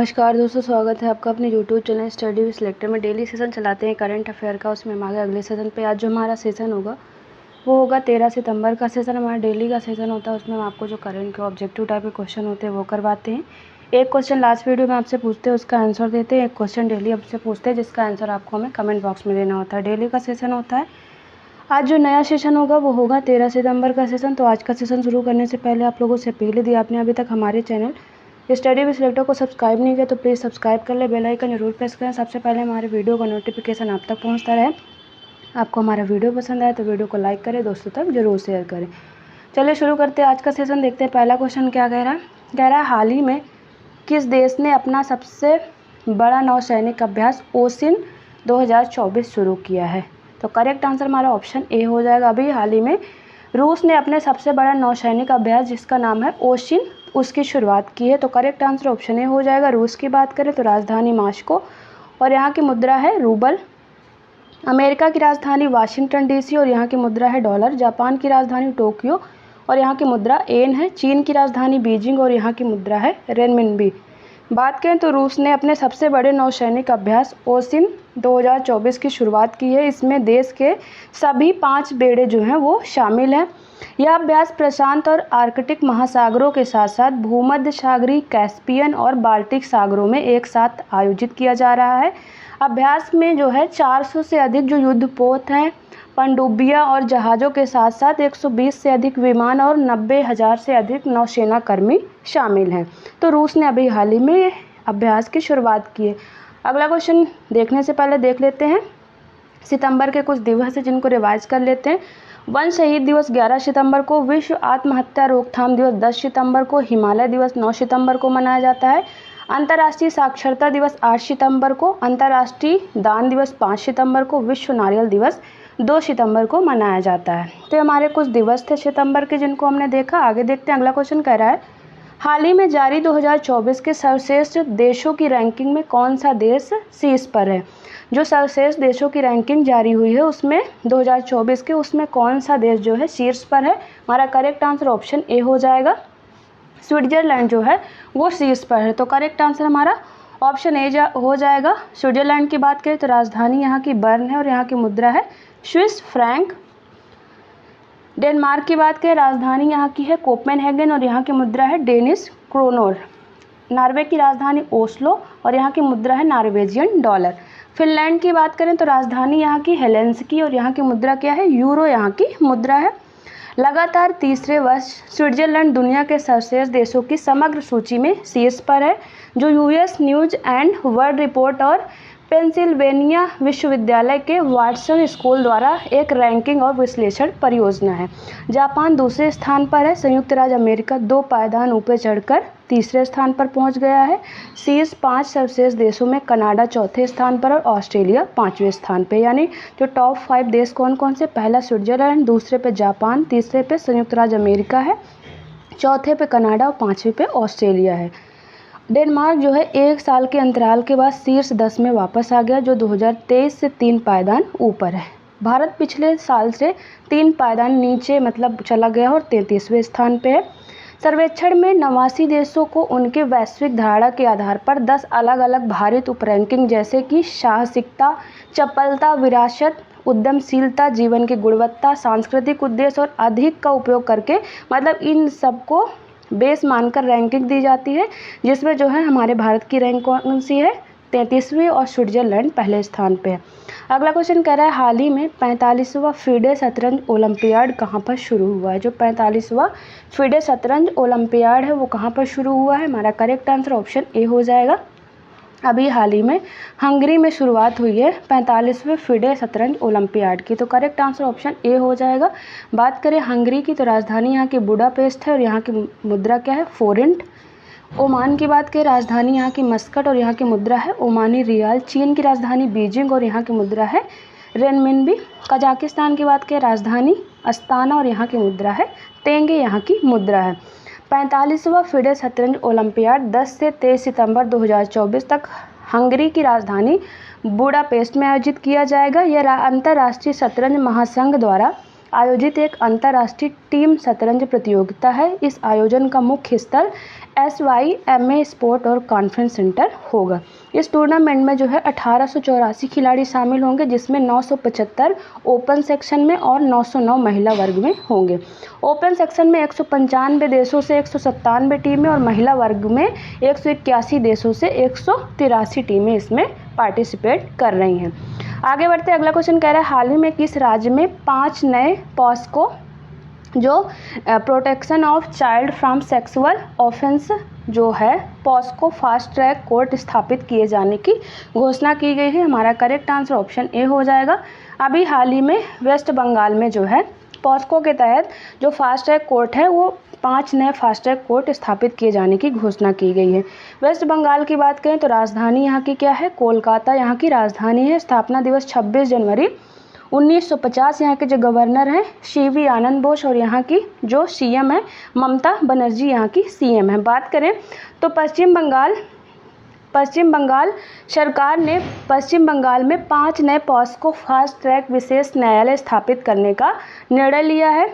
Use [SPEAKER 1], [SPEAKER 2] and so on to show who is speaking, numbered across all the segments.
[SPEAKER 1] नमस्कार दोस्तों, स्वागत है आपका अपने YouTube channel study with selector में। डेली सेशन चलाते हैं करंट अफेयर का, उसमें हम आगे अगले सेशन पे आज जो हमारा सेशन होगा वो होगा 13 सितंबर का सेशन। हमारा डेली का सेशन होता है, उसमें हम आपको जो करंट के ऑब्जेक्टिव टाइप के क्वेश्चन होते हैं वो करवाते हैं। एक क्वेश्चन लास्ट वीडियो में आपसे पूछते हैं, उसका आंसर देते हैं। एक क्वेश्चन डेली आपसे पूछते हैं, जिसका आंसर आपको हमें कमेंट बॉक्स में देना होता है। डेली का सेशन होता है। आज जो नया सेशन होगा वो होगा 13 सितंबर का सेशन। तो आज का सेशन शुरू करने से पहले आप लोगों से अपील यदि आपने अभी तक हमारे चैनल स्टडी विद सिलेक्टर को सब्सक्राइब नहीं किया तो प्लीज़ सब्सक्राइब कर ले, बेल आइकन जरूर प्रेस करें। सबसे पहले हमारे वीडियो का नोटिफिकेशन आप तक पहुंचता रहे। आपको हमारा वीडियो पसंद आए तो वीडियो को लाइक करें, दोस्तों तक जरूर शेयर करें। चलिए शुरू करते हैं आज का सेशन। देखते हैं पहला क्वेश्चन क्या कह रहा है। कह रहा है हाल ही में किस देश ने अपना सबसे बड़ा नौसैनिक अभ्यास ओसिन 2024 शुरू किया है। तो करेक्ट आंसर हमारा ऑप्शन ए हो जाएगा। अभी हाल ही में रूस ने अपने सबसे बड़ा नौसैनिक अभ्यास जिसका नाम है ओसिन उसकी शुरुआत की है। तो करेक्ट आंसर ऑप्शन ए हो जाएगा। रूस की बात करें तो राजधानी मास्को और यहाँ की मुद्रा है रूबल। अमेरिका की राजधानी वाशिंगटन डीसी और यहाँ की मुद्रा है डॉलर। जापान की राजधानी टोक्यो और यहाँ की मुद्रा येन है। चीन की राजधानी बीजिंग और यहाँ की मुद्रा है रेनमिनबी। बात करें तो रूस ने अपने सबसे बड़े नौसैनिक अभ्यास ओसिन 2024 की शुरुआत की है। इसमें देश के सभी 5 बेड़े जो हैं वो शामिल हैं। यह अभ्यास प्रशांत और आर्कटिक महासागरों के साथ साथ भूमध्य सागरीय, कैस्पियन और बाल्टिक सागरों में एक साथ आयोजित किया जा रहा है। अभ्यास में जो है 400 से अधिक जो युद्धपोत हैं, पनडुब्बियां और जहाज़ों के साथ साथ 120 से अधिक विमान और 90,000 से अधिक नौसेना कर्मी शामिल हैं। तो रूस ने अभी हाल ही में अभ्यास की शुरुआत की है। अगला क्वेश्चन देखने से पहले देख लेते हैं सितंबर के कुछ दिवस है जिनको रिवाइज कर लेते हैं। वन शहीद दिवस 11 सितंबर को, विश्व आत्महत्या रोकथाम दिवस 10 सितंबर को, हिमालय दिवस 9 सितंबर को मनाया जाता है, अंतर्राष्ट्रीय साक्षरता दिवस 8 सितंबर को, अंतर्राष्ट्रीय दान दिवस 5 सितंबर को, विश्व नारियल दिवस 2 सितंबर को मनाया जाता है। तो हमारे कुछ दिवस थे सितंबर के जिनको हमने देखा। आगे देखते हैं। अगला क्वेश्चन कह रहा है हाल ही में जारी 2024 के सर्वश्रेष्ठ देशों की रैंकिंग में कौन सा देश शीर्ष पर है। जो सर्वश्रेष्ठ देशों की रैंकिंग जारी हुई है उसमें 2024 के उसमें कौन सा देश जो है शीर्ष पर है। हमारा करेक्ट आंसर ऑप्शन ए हो जाएगा। स्विट्जरलैंड जो है वो शीर्ष पर है। तो करेक्ट आंसर हमारा ऑप्शन ए हो जाएगा। स्विट्जरलैंड की बात करें तो राजधानी यहाँ की बर्न है और यहाँ की मुद्रा है स्विस फ्रैंक। डेनमार्क की बात करें, राजधानी यहाँ की है कोपेनहेगन और यहाँ की मुद्रा है डेनिश क्रोनोर। नॉर्वे की राजधानी ओस्लो और यहाँ की मुद्रा है नॉर्वेजियन डॉलर। फिनलैंड की बात करें तो राजधानी यहाँ की हेलेंसिकी और यहाँ की मुद्रा क्या है यूरो यहाँ की मुद्रा है। लगातार तीसरे वर्ष स्विट्जरलैंड दुनिया के सर्वश्रेष्ठ देशों की समग्र सूची में शीर्ष पर है, जो US news and world report और पेंसिल्वेनिया विश्वविद्यालय के वाटसन स्कूल द्वारा एक रैंकिंग और विश्लेषण परियोजना है। जापान दूसरे स्थान पर है। संयुक्त राज्य अमेरिका 2 पायदान ऊपर चढ़कर तीसरे स्थान पर पहुंच गया है। शीर्ष 5 सर्वश्रेष्ठ देशों में कनाडा चौथे स्थान पर और ऑस्ट्रेलिया 5वें स्थान पे। यानी जो टॉप 5 देश कौन कौन से, पहला स्विट्जरलैंड, दूसरे पे जापान, तीसरे पे संयुक्त राज्य अमेरिका है, चौथे पे कनाडा और 5वें पे ऑस्ट्रेलिया है। डेनमार्क जो है 1 साल के अंतराल के बाद शीर्ष 10 में वापस आ गया, जो 2023 से 3 पायदान ऊपर है। भारत पिछले साल से 3 पायदान नीचे मतलब चला गया और 33वें स्थान पे है। सर्वेक्षण में 89 देशों को उनके वैश्विक धारणा के आधार पर 10 अलग अलग भारित उपरैंकिंग जैसे कि साहसिकता, चपलता, विरासत, उद्यमशीलता, जीवन की गुणवत्ता, सांस्कृतिक उद्देश्य और अधिक का उपयोग करके मतलब इन सबको बेस मानकर रैंकिंग दी जाती है, जिसमें जो है हमारे भारत की रैंक कौन सी है 33वीं और स्विट्जरलैंड पहले स्थान पे है। अगला क्वेश्चन कह रहा है हाल ही में 45वां फीडे शतरंज ओलंपियाड कहाँ पर शुरू हुआ है। जो 45वां फीडे शतरंज ओलंपियाड है वो कहाँ पर शुरू हुआ है। हमारा करेक्ट आंसर ऑप्शन ए हो जाएगा। अभी हाल ही में हंगरी में शुरुआत हुई है 45वें फीडे शतरंज ओलंपियाड की। तो करेक्ट आंसर ऑप्शन ए हो जाएगा। बात करें हंगरी की तो राजधानी यहाँ की बुडापेस्ट है और यहाँ की मुद्रा क्या है फोरेंट। ओमान की बात करें, राजधानी यहाँ की मस्कट और यहाँ की मुद्रा है ओमानी रियाल। चीन की राजधानी बीजिंग और यहाँ की मुद्रा है रेनमिनबी। कजाकिस्तान की बात करें, राजधानी अस्ताना और यहाँ की मुद्रा है तेंगे, यहाँ की मुद्रा है। 45वां फीडे शतरंज ओलंपियाड 10 से 23 सितंबर 2024 तक हंगरी की राजधानी बुडापेस्ट में आयोजित किया जाएगा। यह अंतर्राष्ट्रीय शतरंज महासंघ द्वारा आयोजित एक अंतर्राष्ट्रीय टीम शतरंज प्रतियोगिता है। इस आयोजन का मुख्य स्थल SYMA स्पोर्ट और कॉन्फ्रेंस सेंटर होगा। इस टूर्नामेंट में जो है 1884 खिलाड़ी शामिल होंगे, जिसमें 975 ओपन सेक्शन में और 909 महिला वर्ग में होंगे। ओपन सेक्शन में 195 देशों से 197 टीमें और महिला वर्ग में 181 देशों से 183 टीमें इसमें पार्टिसिपेट कर रही हैं। आगे बढ़ते अगला क्वेश्चन कह रहा है, हाल ही में किस राज्य में 5 नए पॉस्को जो protection of child from sexual offence जो है पॉस्को फास्ट ट्रैक कोर्ट स्थापित किए जाने की घोषणा की गई है। हमारा करेक्ट आंसर ऑप्शन ए हो जाएगा। अभी हाल ही में वेस्ट बंगाल में जो है पॉस्को के तहत जो फास्ट ट्रैक कोर्ट है वो 5 नए फास्ट ट्रैक कोर्ट स्थापित किए जाने की घोषणा की गई है। वेस्ट बंगाल की बात करें तो राजधानी यहाँ की क्या है, कोलकाता यहाँ की राजधानी है। स्थापना दिवस 26 जनवरी 1950। यहाँ के जो गवर्नर हैं CV आनंद बोस और यहाँ की जो CM है ममता बनर्जी यहाँ की CM है। बात करें तो पश्चिम बंगाल सरकार ने पश्चिम बंगाल में 5 नए पॉस्को फास्ट ट्रैक विशेष न्यायालय स्थापित करने का निर्णय लिया है।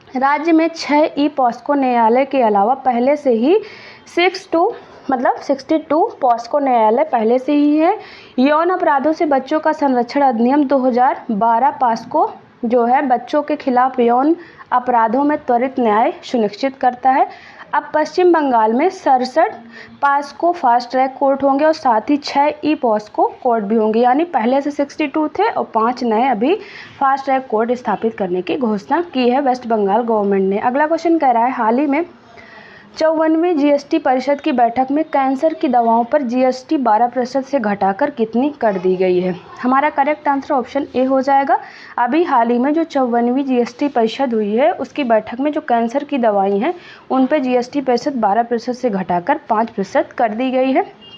[SPEAKER 1] राज्य में 6 ई पॉस्को न्यायालय के अलावा पहले से ही 62 पॉस्को न्यायालय पहले से ही है। यौन अपराधों से बच्चों का संरक्षण अधिनियम 2012 पॉस्को जो है बच्चों के खिलाफ यौन अपराधों में त्वरित न्याय सुनिश्चित करता है। अब पश्चिम बंगाल में 67 पॉस्को फास्ट ट्रैक कोर्ट होंगे और साथ ही 6 ई पॉस्को कोर्ट भी होंगे, यानी पहले से 62 थे और 5 नए अभी फास्ट ट्रैक कोर्ट स्थापित करने की घोषणा की है वेस्ट बंगाल गवर्नमेंट ने। अगला क्वेश्चन कह रहा है, हाल ही में 54वीं GST परिषद की बैठक में कैंसर की दवाओं पर GST 12% से घटाकर कितनी कर दी गई है। हमारा करेक्ट आंसर ऑप्शन ए हो जाएगा। अभी हाल ही में जो 54वीं GST परिषद हुई है उसकी बैठक में जो कैंसर की दवाई हैं उन पर GST परिषद 12% से घटाकर 5% कर दी गई है।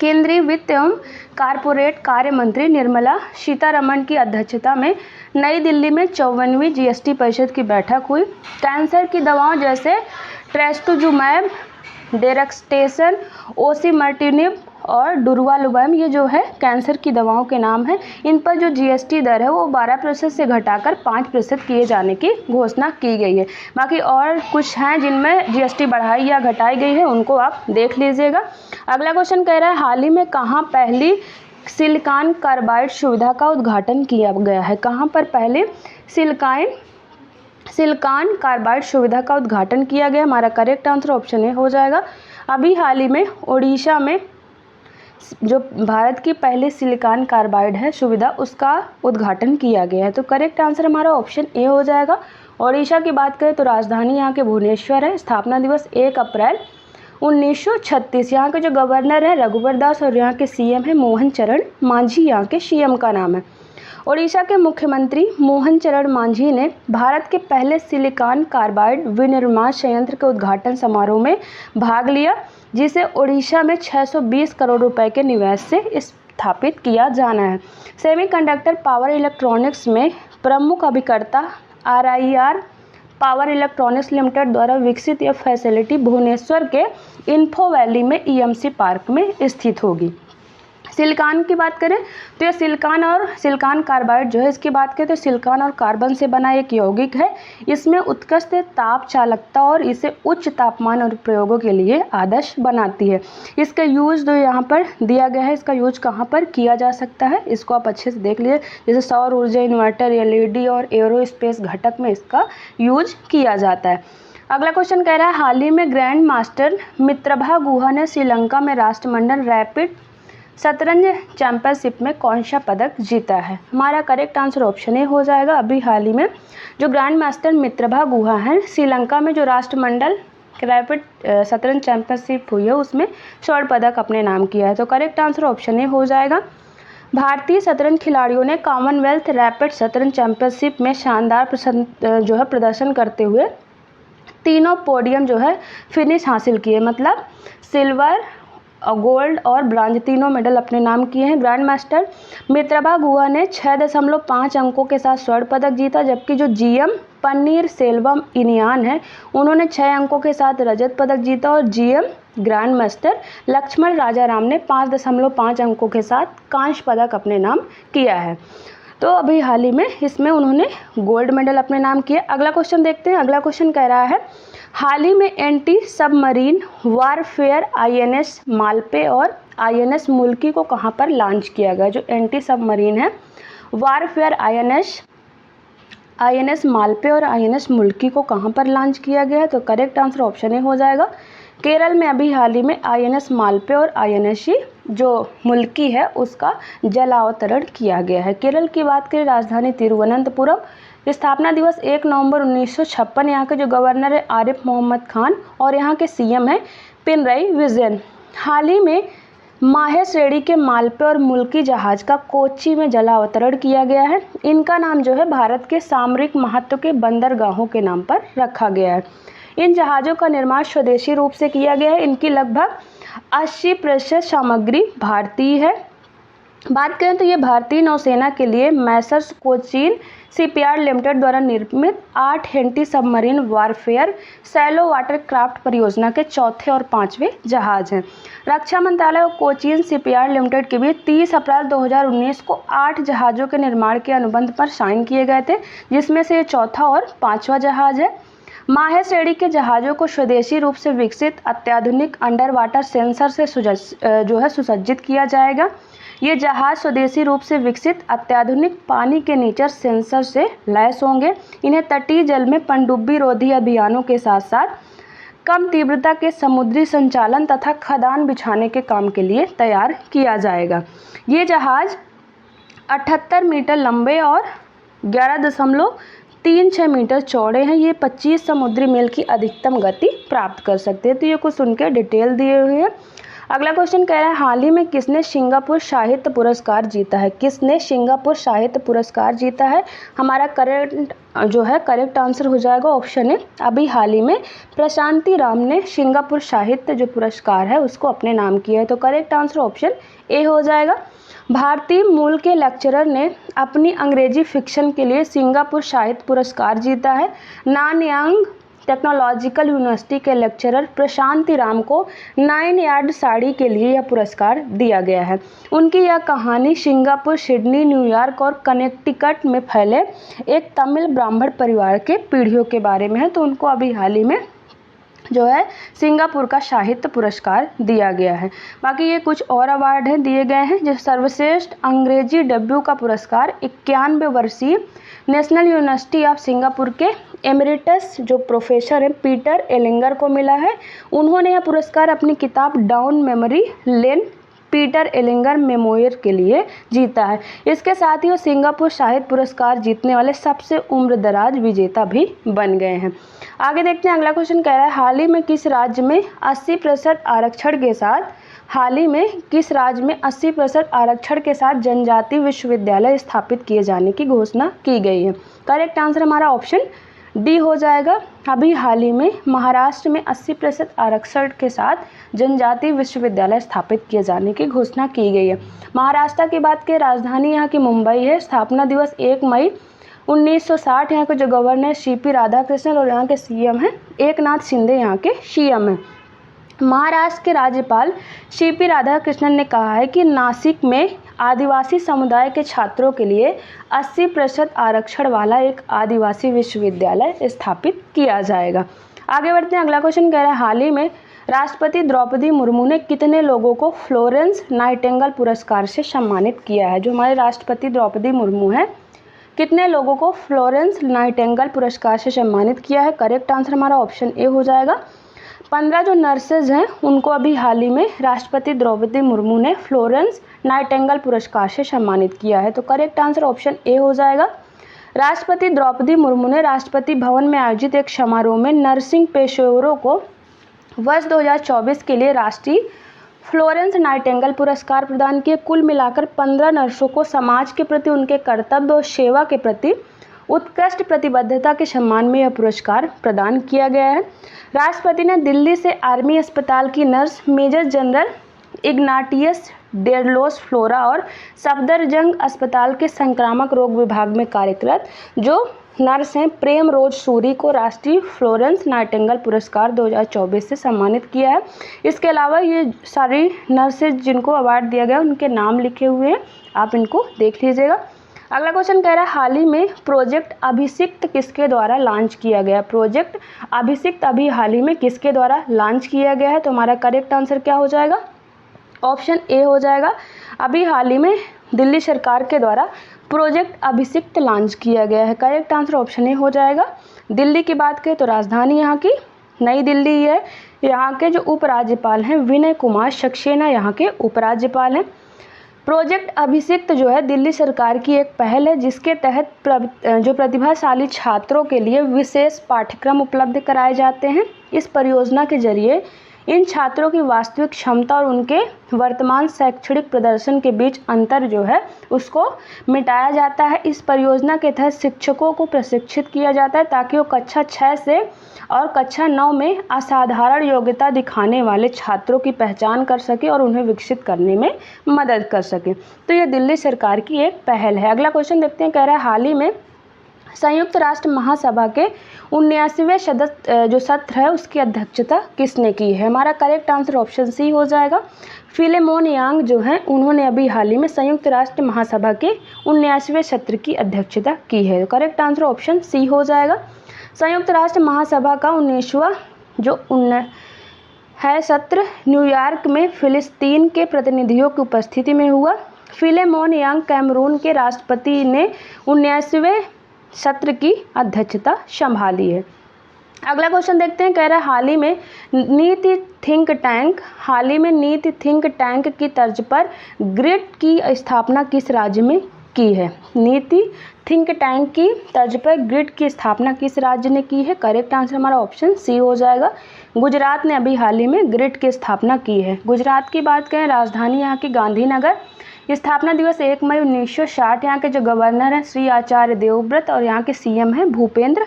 [SPEAKER 1] केंद्रीय वित्त एवं कारपोरेट कार्य मंत्री निर्मला सीतारमण की अध्यक्षता में नई दिल्ली में 54वीं GST परिषद की बैठक हुई। कैंसर की दवाओं जैसे ट्रेस्टुजुमैब, डेरक्सटेसन, ओसिमर्टिनिब और डुर्वालुबैम ये जो है कैंसर की दवाओं के नाम हैं। इन पर जो GST दर है वो 12% से घटाकर 5% किए जाने की घोषणा की गई है। बाकी और कुछ हैं जिनमें GST बढ़ाई या घटाई गई है, उनको आप देख लीजिएगा। अगला क्वेश्चन कह रहा है, हाल ही में कहाँ पहली सिलिकॉन कार्बाइड सुविधा का उद्घाटन किया गया है। कहाँ पर पहले सिलिकॉन कार्बाइड सुविधा का उद्घाटन किया गया। हमारा करेक्ट आंसर ऑप्शन ए हो जाएगा। अभी हाल ही में ओडिशा में जो भारत की पहली सिलिकॉन कार्बाइड है सुविधा उसका उद्घाटन किया गया है, तो करेक्ट आंसर हमारा ऑप्शन ए हो जाएगा। ओडिशा की बात करें तो राजधानी यहाँ के भुवनेश्वर है। स्थापना दिवस 1 अप्रैल 1936। यहाँ के जो गवर्नर है रघुवर दास और यहाँ के CM है मोहन चरण मांझी, यहाँ के CM का नाम है। ओडिशा के मुख्यमंत्री मोहन चरण मांझी ने भारत के पहले सिलिकॉन कार्बाइड विनिर्माण संयंत्र के उद्घाटन समारोह में भाग लिया, जिसे ओडिशा में 620 करोड़ रुपए के निवेश से स्थापित किया जाना है। सेमीकंडक्टर पावर इलेक्ट्रॉनिक्स में प्रमुख अभिकर्ता RIR पावर इलेक्ट्रॉनिक्स लिमिटेड द्वारा विकसित यह फैसिलिटी भुवनेश्वर के इन्फो वैली में EMC पार्क में स्थित होगी। सिलिकॉन की बात करें तो यह सिलिकॉन कार्बाइड जो है इसकी बात करें तो सिलिकॉन और कार्बन से बना एक यौगिक है। इसमें उत्कृष्ट ताप चालकता और इसे उच्च तापमान और प्रयोगों के लिए आदर्श बनाती है। इसका यूज जो यहाँ पर दिया गया है, इसका यूज कहाँ पर किया जा सकता है इसको आप अच्छे से देख लीजिए। जैसे सौर ऊर्जा, इन्वर्टर, LED और एरोस्पेस घटक में इसका यूज किया जाता है। अगला क्वेश्चन कह रहा है, हाल ही में ग्रैंड मास्टर मित्रभा गुहा ने श्रीलंका में राष्ट्रमंडल रैपिड शतरंज चैंपियनशिप में कौन सा पदक जीता है। हमारा करेक्ट आंसर ऑप्शन ए हो जाएगा। अभी हाल ही में जो ग्रैंड मास्टर मित्रभा गुहा है श्रीलंका में जो राष्ट्रमंडल रैपिड शतरंज चैंपियनशिप हुई है उसमें स्वर्ण पदक अपने नाम किया है, तो करेक्ट आंसर ऑप्शन ए हो जाएगा। भारतीय शतरंज खिलाड़ियों ने कॉमनवेल्थ रैपिड शतरंज चैंपियनशिप में शानदार प्रदर्शन करते हुए तीनों पोडियम जो है फिनिश हासिल किए, मतलब सिल्वर, गोल्ड और ब्रॉन्ज तीनों मेडल अपने नाम किए हैं। ग्रैंड मास्टर मित्रभा गुहा ने 6.5 अंकों के साथ स्वर्ण पदक जीता, जबकि जो GM पन्नीर सेल्वम इनियान है उन्होंने 6 अंकों के साथ रजत पदक जीता और GM grand master Laxman Rajaram ने 5.5 अंकों के साथ कांस्य पदक अपने नाम किया है। तो अभी हाल ही में इसमें उन्होंने गोल्ड मेडल अपने नाम किया। अगला क्वेश्चन देखते हैं। अगला क्वेश्चन कह रहा है हाल ही में anti submarine warfare INS Malpe और INS मुल्की को कहाँ पर लॉन्च किया गया। जो एंटी सबमरीन है वारफेयर INS मालपे और INS मुल्की को कहाँ पर लॉन्च किया गया है। तो करेक्ट आंसर ऑप्शन ए हो जाएगा। केरल में अभी हाल ही में INS मालपे और INS जो मुल्की है उसका जलावतरण किया गया है। केरल की बात करें, राजधानी तिरुवनंतपुरम। स्थापना दिवस 1 नवंबर 1956। यहाँ के जो गवर्नर है आरिफ मोहम्मद खान और यहाँ के CM है पिनरई विजयन। हाल ही में माहे श्रेणी के मालपे और मुल्की जहाज का कोच्चि में जलावतरण किया गया है। इनका नाम जो है भारत के सामरिक महत्व के बंदरगाहों के नाम पर रखा गया है। इन जहाज़ों का निर्माण स्वदेशी रूप से किया गया है। इनकी लगभग 80% सामग्री भारतीय है। बात करें तो ये भारतीय नौसेना के लिए मैसर्स कोचीन शिपयार्ड लिमिटेड द्वारा निर्मित 8 anti submarine warfare shallow water craft परियोजना के चौथे और 5वें जहाज हैं। रक्षा मंत्रालय और कोचीन शिपयार्ड लिमिटेड के बीच 30 अप्रैल 2019 को 8 जहाज़ों के निर्माण के अनुबंध पर साइन किए गए थे, जिसमें से ये चौथा और 5वां जहाज है। माहे श्रेणी के जहाज़ों को स्वदेशी रूप से विकसित अत्याधुनिक अंडर वाटर सेंसर से सुसज्जित किया जाएगा। ये जहाज स्वदेशी रूप से विकसित अत्याधुनिक पानी के नीचे सेंसर से लैस होंगे। इन्हें तटीय जल में पनडुब्बी रोधी अभियानों के साथ साथ कम तीव्रता के समुद्री संचालन तथा खदान बिछाने के काम के लिए तैयार किया जाएगा। ये जहाज 78 मीटर लंबे और 11.36 मीटर चौड़े हैं। ये 25 समुद्री मील की अधिकतम गति प्राप्त कर सकते हैं। तो ये कुछ उनके डिटेल दिए हुए हैं। अगला क्वेश्चन कह रहा है हाल ही में किसने सिंगापुर साहित्य पुरस्कार जीता है। किसने सिंगापुर साहित्य पुरस्कार जीता है। हमारा करेक्ट आंसर हो जाएगा ऑप्शन ए। अभी हाल ही में प्रशांति राम ने सिंगापुर साहित्य जो पुरस्कार है उसको अपने नाम किया है। तो करेक्ट आंसर ऑप्शन ए हो जाएगा। भारतीय मूल के लेक्चरर ने अपनी अंग्रेजी फिक्शन के लिए सिंगापुर साहित्य पुरस्कार जीता है। नानयांग टेक्नोलॉजिकल यूनिवर्सिटी के लेक्चरर प्रशांति राम को 9 यार्ड साड़ी के लिए यह पुरस्कार दिया गया है। उनकी यह कहानी सिंगापुर, सिडनी, न्यूयॉर्क और कनेक्टिकट में फैले एक तमिल ब्राह्मण परिवार के पीढ़ियों के बारे में है। तो उनको अभी हाल ही में जो है सिंगापुर का साहित्य पुरस्कार दिया गया है। बाकी ये कुछ और अवार्ड हैं दिए गए हैं। जो सर्वश्रेष्ठ अंग्रेजी डेब्यू का पुरस्कार 91 वर्षीय नेशनल यूनिवर्सिटी ऑफ सिंगापुर के एमरिटस जो प्रोफेसर हैं पीटर एलिंगर को मिला है। उन्होंने यह पुरस्कार अपनी किताब down memory lane Peter Ellinger memoir के लिए जीता है। इसके साथ ही वो सिंगापुर साहित्य पुरस्कार जीतने वाले सबसे उम्रदराज विजेता भी बन गए हैं। आगे देखते हैं। अगला क्वेश्चन कह रहा है हाल ही में किस राज्य में 80% आरक्षण के साथ जनजातीय विश्वविद्यालय स्थापित किए जाने की घोषणा की गई है। करेक्ट आंसर हमारा ऑप्शन डी हो जाएगा। अभी हाल ही में महाराष्ट्र में 80% आरक्षण के साथ जनजातीय विश्वविद्यालय स्थापित किए जाने की घोषणा की गई है। महाराष्ट्र की बात करें, राजधानी यहाँ की मुंबई है। स्थापना दिवस 1 मई 1960। यहाँ के जो गवर्नर CP राधाकृष्णन और यहाँ के CM हैं एकनाथ शिंदे यहाँ के CM हैं। महाराष्ट्र के राज्यपाल CP राधाकृष्णन ने कहा है कि नासिक में आदिवासी समुदाय के छात्रों के लिए 80% आरक्षण वाला एक आदिवासी विश्वविद्यालय स्थापित किया जाएगा। आगे बढ़ते हैं। अगला क्वेश्चन कह रहा है हाल ही में राष्ट्रपति द्रौपदी मुर्मू ने कितने लोगों को फ्लोरेंस नाइटिंगेल पुरस्कार से सम्मानित किया है। जो हमारे राष्ट्रपति द्रौपदी मुर्मू हैं कितने लोगों को फ्लोरेंस नाइटिंगेल पुरस्कार से सम्मानित किया है। करेक्ट आंसर हमारा ऑप्शन ए हो जाएगा। 15 जो नर्सेज हैं उनको अभी हाल ही में राष्ट्रपति द्रौपदी मुर्मू ने फ्लोरेंस नाइटिंगेल पुरस्कार से सम्मानित किया है। तो करेक्ट आंसर ऑप्शन ए हो जाएगा। राष्ट्रपति द्रौपदी मुर्मू ने राष्ट्रपति भवन में आयोजित एक समारोह में नर्सिंग पेशेवरों को वर्ष 2024 के लिए राष्ट्रीय फ्लोरेंस नाइटिंगेल पुरस्कार प्रदान किए। कुल मिलाकर 15 नर्सों को समाज के प्रति उनके कर्तव्य और सेवा के प्रति उत्कृष्ट प्रतिबद्धता के सम्मान में यह पुरस्कार प्रदान किया गया है। राष्ट्रपति ने दिल्ली से आर्मी अस्पताल की nurse major general Ignatius Delos Flora और सफदरजंग अस्पताल के संक्रामक रोग विभाग में कार्यरत जो नर्स हैं प्रेम रोज सूरी को राष्ट्रीय फ्लोरेंस नाइटिंगेल पुरस्कार 2024 से सम्मानित किया है। इसके अलावा ये सारी नर्सेज जिनको अवार्ड दिया गया उनके नाम लिखे हुए हैं, आप इनको देख लीजिएगा। अगला क्वेश्चन कह रहा है हाल ही में प्रोजेक्ट अभिषिक्त किसके द्वारा लॉन्च किया गया। प्रोजेक्ट अभिषिक्त अभी हाल ही में किसके द्वारा लॉन्च किया गया है, तो हमारा करेक्ट आंसर क्या हो जाएगा, ऑप्शन ए हो जाएगा। अभी हाल ही में दिल्ली सरकार के द्वारा प्रोजेक्ट अभिषिक्त लॉन्च किया गया है। करेक्ट आंसर ऑप्शन ए हो जाएगा। दिल्ली की बात करें तो राजधानी यहाँ की नई दिल्ली है। यहाँ के जो उपराज्यपाल हैं विनय कुमार सक्सेना यहाँ के उपराज्यपाल हैं। प्रोजेक्ट अभिषिक्त जो है दिल्ली सरकार की एक पहल है जिसके तहत जो प्रतिभाशाली छात्रों के लिए विशेष पाठ्यक्रम उपलब्ध कराए जाते हैं। इस परियोजना के जरिए इन छात्रों की वास्तविक क्षमता और उनके वर्तमान शैक्षणिक प्रदर्शन के बीच अंतर जो है उसको मिटाया जाता है। इस परियोजना के तहत शिक्षकों को प्रशिक्षित किया जाता है ताकि वो कक्षा 6 से और कक्षा 9 में असाधारण योग्यता दिखाने वाले छात्रों की पहचान कर सके और उन्हें विकसित करने में मदद कर सके। तो ये दिल्ली सरकार की एक पहल है। अगला क्वेश्चन देखते हैं, कह रहा है हाल ही में संयुक्त राष्ट्र महासभा के 79वें जो सत्र है उसकी अध्यक्षता किसने की है। हमारा करेक्ट आंसर ऑप्शन सी हो जाएगा। फिलेमोन यांग जो हैं उन्होंने अभी हाल ही में संयुक्त राष्ट्र महासभा के 79वें सत्र की अध्यक्षता की है। करेक्ट आंसर ऑप्शन सी हो जाएगा। संयुक्त राष्ट्र महासभा का 19वां जो है सत्र न्यूयॉर्क में फिलिस्तीन के प्रतिनिधियों की उपस्थिति में हुआ। फिलेमोन यांग कैमरून के राष्ट्रपति ने 19वें सत्र की अध्यक्षता संभाली है। अगला क्वेश्चन देखते हैं, कह रहा है हाल ही में नीति थिंक टैंक की तर्ज पर ग्रिड की स्थापना किस राज्य में की है। नीति थिंक टैंक की तर्ज पर ग्रिड की स्थापना किस राज्य ने की है। करेक्ट आंसर हमारा ऑप्शन सी हो जाएगा। गुजरात ने अभी हाल ही में ग्रिड की स्थापना की है। गुजरात की बात करें, राजधानी यहाँ की गांधीनगर। स्थापना दिवस 1 मई 1960। यहाँ के जो गवर्नर हैं श्री आचार्य देवव्रत और यहाँ के सीएम हैं भूपेंद्र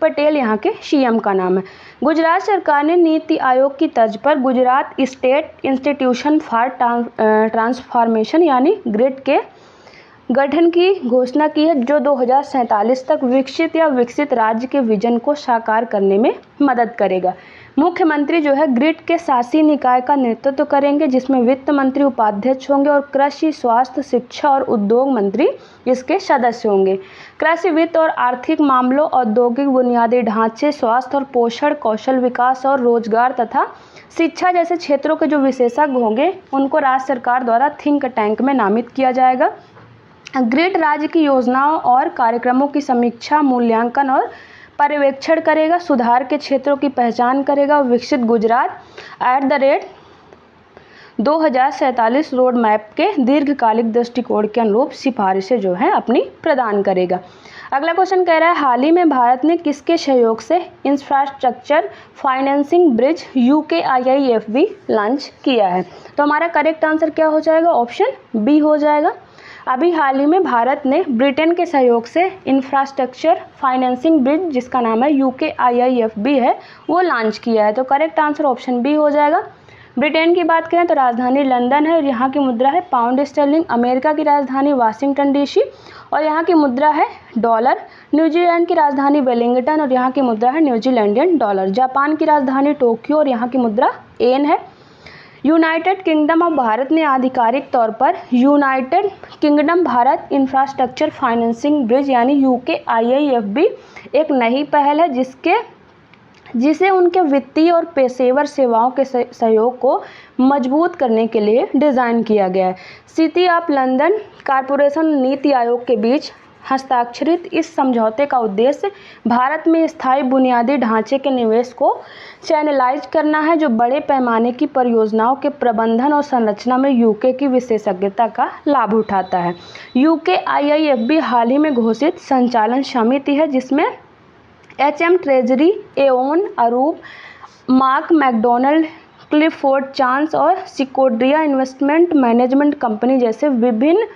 [SPEAKER 1] पटेल, यहाँ के सीएम का नाम है। गुजरात सरकार ने नीति आयोग की तर्ज पर Gujarat state institution for transformation यानी ग्रिड के गठन की घोषणा की है जो 2047 तक विकसित या विकसित राज्य के विजन को साकार करने में मदद करेगा। मुख्यमंत्री जो है ग्रिड के शासी निकाय का नेतृत्व करेंगे जिसमें वित्त मंत्री उपाध्यक्ष होंगे और कृषि, स्वास्थ्य, शिक्षा और उद्योग मंत्री इसके सदस्य होंगे। कृषि, वित्त और आर्थिक मामलों, औद्योगिक बुनियादी ढांचे, स्वास्थ्य और पोषण, कौशल विकास और रोजगार तथा शिक्षा जैसे क्षेत्रों के जो विशेषज्ञ होंगे उनको राज्य सरकार द्वारा थिंक टैंक में नामित किया जाएगा। ग्रिड राज्य की योजनाओं और कार्यक्रमों की समीक्षा, मूल्यांकन और पर्यवेक्षण करेगा, सुधार के क्षेत्रों की पहचान करेगा और विकसित गुजरात @2047 रोड मैप के दीर्घकालिक दृष्टिकोण के अनुरूप सिफारिशें जो है अपनी प्रदान करेगा। अगला क्वेश्चन कह रहा है हाल ही में भारत ने किसके सहयोग से infrastructure financing bridge UKIIFB launch किया है। तो हमारा करेक्ट आंसर क्या हो जाएगा, ऑप्शन बी हो जाएगा। अभी हाल ही में भारत ने ब्रिटेन के सहयोग से इंफ्रास्ट्रक्चर फाइनेंसिंग ब्रिज जिसका नाम है UKIIFB है वो लॉन्च किया है। तो करेक्ट आंसर ऑप्शन बी हो जाएगा। ब्रिटेन की बात करें तो राजधानी लंदन है और यहाँ की मुद्रा है पाउंड स्टर्लिंग। अमेरिका की राजधानी वाशिंगटन DC और यहाँ की मुद्रा है डॉलर। न्यूजीलैंड की राजधानी वेलिंगटन और यहाँ की मुद्रा है न्यूजीलैंडियन डॉलर। जापान की राजधानी टोक्यो और यहाँ की मुद्रा येन है। यूनाइटेड किंगडम ऑफ भारत ने आधिकारिक तौर पर United kingdom Bharat infrastructure financing bridge यानी UKIIFB एक नई पहल है जिसे उनके वित्तीय और पेशेवर सेवाओं के सहयोग को मजबूत करने के लिए डिज़ाइन किया गया है। City of London corporation NITI Aayog के बीच हस्ताक्षरित इस समझौते का उद्देश्य भारत में स्थायी बुनियादी ढांचे के निवेश को चैनलाइज करना है जो बड़े पैमाने की परियोजनाओं के प्रबंधन और संरचना में यूके की विशेषज्ञता का लाभ उठाता है। UKIIFB हाल ही में घोषित संचालन समिति है जिसमें HM ट्रेजरी, एओन, अरूप, मार्क मैकडोनल्ड, क्लिफोर्ड चांस और सिकोड्रिया इन्वेस्टमेंट मैनेजमेंट कंपनी जैसे विभिन्न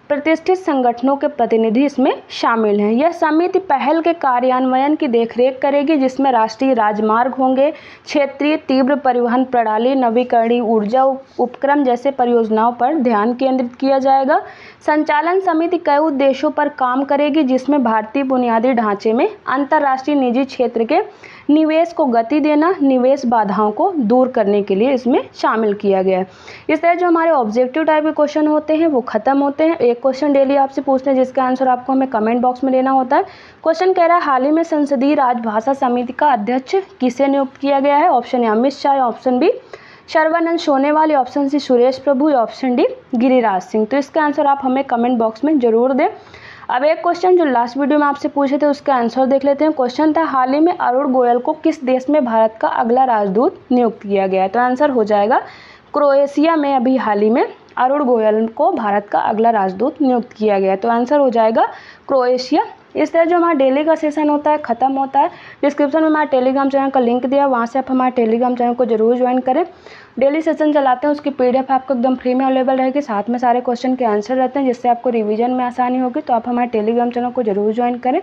[SPEAKER 1] प्रतिष्ठित संगठनों के प्रतिनिधि इसमें शामिल हैं। यह समिति पहल के कार्यान्वयन की देखरेख करेगी जिसमें राष्ट्रीय राजमार्ग होंगे, क्षेत्रीय तीव्र परिवहन प्रणाली, नवीकरणीय ऊर्जा उपक्रम जैसे परियोजनाओं पर ध्यान केंद्रित किया जाएगा। संचालन समिति कई उद्देश्यों पर काम करेगी, जिसमें भारतीय बुनियादी ढांचे में अंतर्राष्ट्रीय निजी क्षेत्र के निवेश को गति देना, निवेश बाधाओं को दूर करने के लिए इसमें शामिल किया गया है। इस तरह जो हमारे ऑब्जेक्टिव टाइप के क्वेश्चन होते हैं वो खत्म होते हैं। एक क्वेश्चन डेली आपसे पूछते हैं जिसका आंसर आपको हमें कमेंट बॉक्स में देना होता है। क्वेश्चन कह रहा है हाल ही में संसदीय राजभाषा समिति का अध्यक्ष किसे नियुक्त किया गया है? Option A Amit Shah, option B Sarbananda Sonowal, option C Suresh Prabhu, या ऑप्शन डी गिरिराज सिंह। तो इसका आंसर आप हमें कमेंट बॉक्स में जरूर दें। अब एक क्वेश्चन जो लास्ट वीडियो में आपसे पूछे थे उसका आंसर देख लेते हैं। क्वेश्चन था हाल ही में अरुण गोयल को किस देश में भारत का अगला राजदूत नियुक्त किया गया है? तो आंसर हो जाएगा क्रोएशिया में अभी हाल ही में अरुण गोयल को भारत का अगला राजदूत नियुक्त किया गया है। तो आंसर हो जाएगा क्रोएशिया। इस तरह जो हमारा डेली का सेशन होता है खत्म होता है। डिस्क्रिप्शन में हमारे टेलीग्राम चैनल का लिंक दिया, वहाँ से आप हमारे टेलीग्राम चैनल को जरूर ज्वाइन करें। डेली सेशन चलाते हैं, उसकी पीडीएफ आपको एकदम फ्री में अवेलेबल रहेगी, साथ में सारे क्वेश्चन के आंसर रहते हैं जिससे आपको रिवीजन में आसानी होगी। तो आप हमारे टेलीग्राम चैनल को जरूर ज्वाइन करें।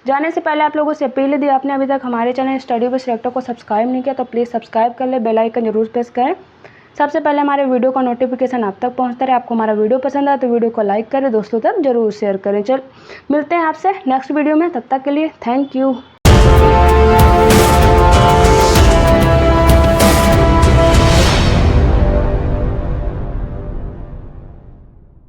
[SPEAKER 1] जाने से पहले आप लोगों से अपील दी, आपने अभी तक हमारे चैनल स्टडी विद सिलेक्टर को सब्सक्राइब नहीं किया तो प्लीज़ सब्सक्राइब कर ले, बेल आइकन जरूर प्रेस करें। सबसे पहले हमारे वीडियो का नोटिफिकेशन आप तक पहुंचता रहे। आपको हमारा वीडियो पसंद आए तो वीडियो को लाइक करें, दोस्तों तक जरूर शेयर करें। चल मिलते हैं आपसे नेक्स्ट वीडियो में, तब तक के लिए थैंक यू।